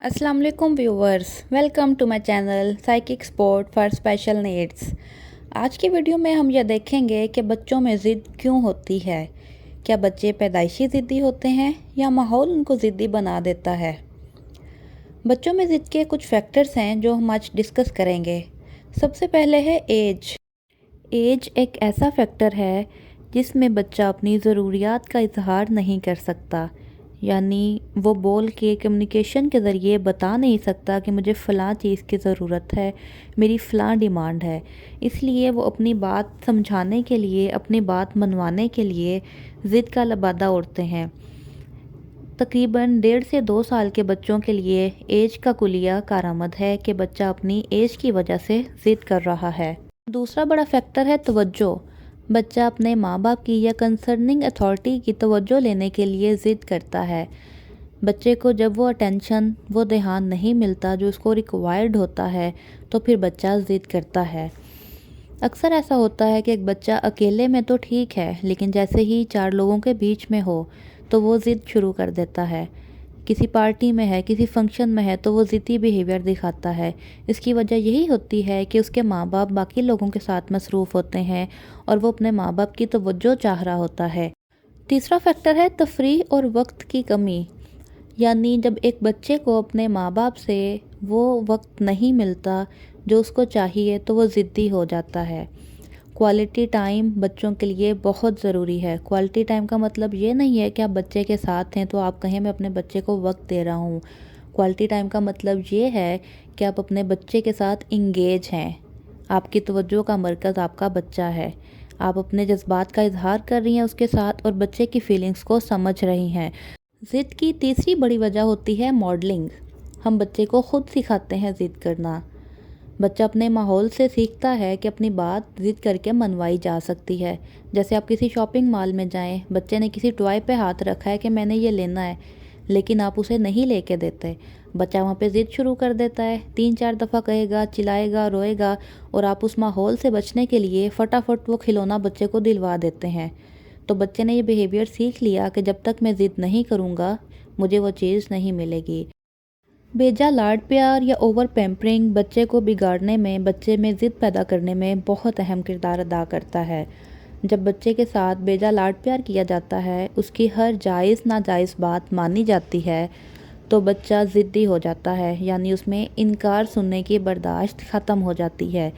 अस्सलाम वालेकुम viewers, welcome to my channel psychic sport for special needs. आज की वीडियो में हम यह देखेंगे कि बच्चों में ज़िद क्यों होती है। क्या बच्चे पैदाइशी ज़िद्दी होते हैं या माहौल उनको ज़िद्दी बना देता है। बच्चों में ज़िद के कुछ फैक्टर्स हैं जो हम आज डिस्कस करेंगे। सबसे पहले है एज। एज एक ऐसा फैक्टर है जिसमें बच्चा अपनी ज़रूरियात का इजहार नहीं कर सकता, यानी वो बोल के कम्युनिकेशन के ज़रिए बता नहीं सकता कि मुझे फ़लाँ चीज़ की ज़रूरत है, मेरी फ़लाँ डिमांड है। इसलिए वो अपनी बात समझाने के लिए, अपनी बात मनवाने के लिए ज़िद का लबादा उड़ते हैं। तकरीबन 1.5 से 2 साल के बच्चों के लिए एज का कुलिया कारआमद है कि बच्चा अपनी एज की वजह से ज़िद कर रहा है। दूसरा बड़ा फैक्टर है तवज्जो। बच्चा अपने माँ बाप की या कंसर्निंग अथॉरिटी की तवज्जो लेने के लिए ज़िद करता है। बच्चे को जब वो अटेंशन, वो ध्यान नहीं मिलता जो उसको रिक्वायर्ड होता है, तो फिर बच्चा ज़िद करता है। अक्सर ऐसा होता है कि एक बच्चा अकेले में तो ठीक है, लेकिन जैसे ही 4 लोगों के बीच में हो तो वो ज़िद शुरू कर देता है। किसी पार्टी में है, किसी फंक्शन में है तो वो ज़िद्दी बिहेवियर दिखाता है। इसकी वजह यही होती है कि उसके माँ बाप बाकी लोगों के साथ मसरूफ़ होते हैं और वो अपने माँ बाप की तवज्जो चाह रहा होता है। तीसरा फैक्टर है तफरीह और वक्त की कमी। यानी जब एक बच्चे को अपने माँ बाप से वो वक्त नहीं मिलता जो उसको चाहिए तो वो ज़िद्दी हो जाता है। क्वालिटी टाइम बच्चों के लिए बहुत ज़रूरी है। क्वालिटी टाइम का मतलब ये नहीं है कि आप बच्चे के साथ हैं तो आप कहें मैं अपने बच्चे को वक्त दे रहा हूँ। क्वालिटी टाइम का मतलब ये है कि आप अपने बच्चे के साथ इंगेज हैं। आपकी तवज्जो का मरकज़ आपका बच्चा है। आप अपने जज्बात का इजहार कर रही हैं उसके साथ और बच्चे की फीलिंग्स को समझ रही हैं। ज़िद की तीसरी बड़ी वजह होती है मॉडलिंग। हम बच्चे को खुद सिखाते हैं ज़िद करना। बच्चा अपने माहौल से सीखता है कि अपनी बात ज़िद करके मनवाई जा सकती है। जैसे आप किसी शॉपिंग मॉल में जाएं, बच्चे ने किसी टॉय पे हाथ रखा है कि मैंने ये लेना है, लेकिन आप उसे नहीं लेके देते। बच्चा वहाँ पे ज़िद शुरू कर देता है, 3-4 दफ़ा कहेगा, चिल्लाएगा, रोएगा और आप उस माहौल से बचने के लिए फटाफट वो खिलौना बच्चे को दिलवा देते हैं। तो बच्चे ने ये बिहेवियर सीख लिया कि जब तक मैं ज़िद नहीं करूँगा, मुझे वो चीज़ नहीं मिलेगी। बेजा लाड प्यार या ओवर पैम्परिंग बच्चे को बिगाड़ने में, बच्चे में ज़िद पैदा करने में बहुत अहम किरदार अदा करता है। जब बच्चे के साथ बेजा लाड प्यार किया जाता है, उसकी हर जायज़ नाजायज़ बात मानी जाती है, तो बच्चा ज़िद्दी हो जाता है, यानी उसमें इनकार सुनने की बर्दाश्त ख़त्म हो जाती है।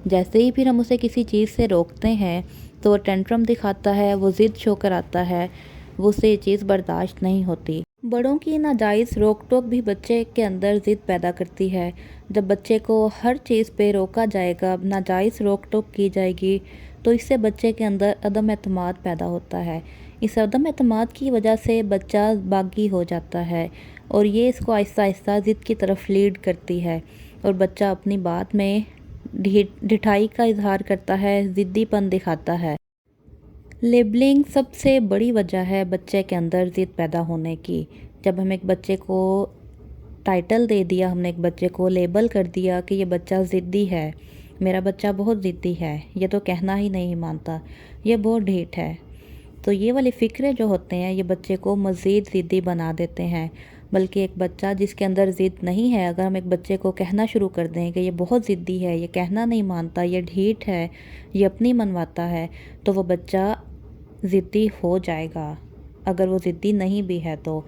जैसे ही फिर हम उसे किसी चीज़ से रोकते हैं तो वो टेंट्रम दिखाता है, वो ज़िद शो कराता है, वो उसे ये चीज़ बर्दाश्त नहीं होती। बड़ों की नाजायज़ रोक टोक भी बच्चे के अंदर ज़िद पैदा करती है। जब बच्चे को हर चीज़ पे रोका जाएगा, नाजायज़ रोक टोक की जाएगी, तो इससे बच्चे के अंदर अदम एतमाद पैदा होता है। इस अदम एतमाद की वजह से बच्चा बागी हो जाता है और ये इसको आहिस्ता आहिस्ता ज़िद की तरफ लीड करती है और बच्चा अपनी बात में ढिठाई का इजहार करता है, ज़िद्दीपन दिखाता है। लेबलिंग सबसे बड़ी वजह है बच्चे के अंदर ज़िद पैदा होने की। जब हम एक बच्चे को टाइटल दे दिया, हमने एक बच्चे को लेबल कर दिया कि ये बच्चा ज़िद्दी है, मेरा बच्चा बहुत ज़िद्दी है, ये तो कहना ही नहीं मानता, ये बहुत ढीठ है, तो ये वाली फ़िक्रे जो होते हैं ये बच्चे को मज़ीद ज़िद्दी बना देते हैं। बल्कि एक बच्चा जिसके अंदर ज़िद नहीं है, अगर हम एक बच्चे को कहना शुरू कर दें कि ये बहुत ज़िद्दी है, ये कहना नहीं मानता, ये ढीठ है, ये अपनी मनवाता है, तो वो बच्चा ज़िद्दी हो जाएगा। अगर वो ज़िद्दी नहीं भी है तो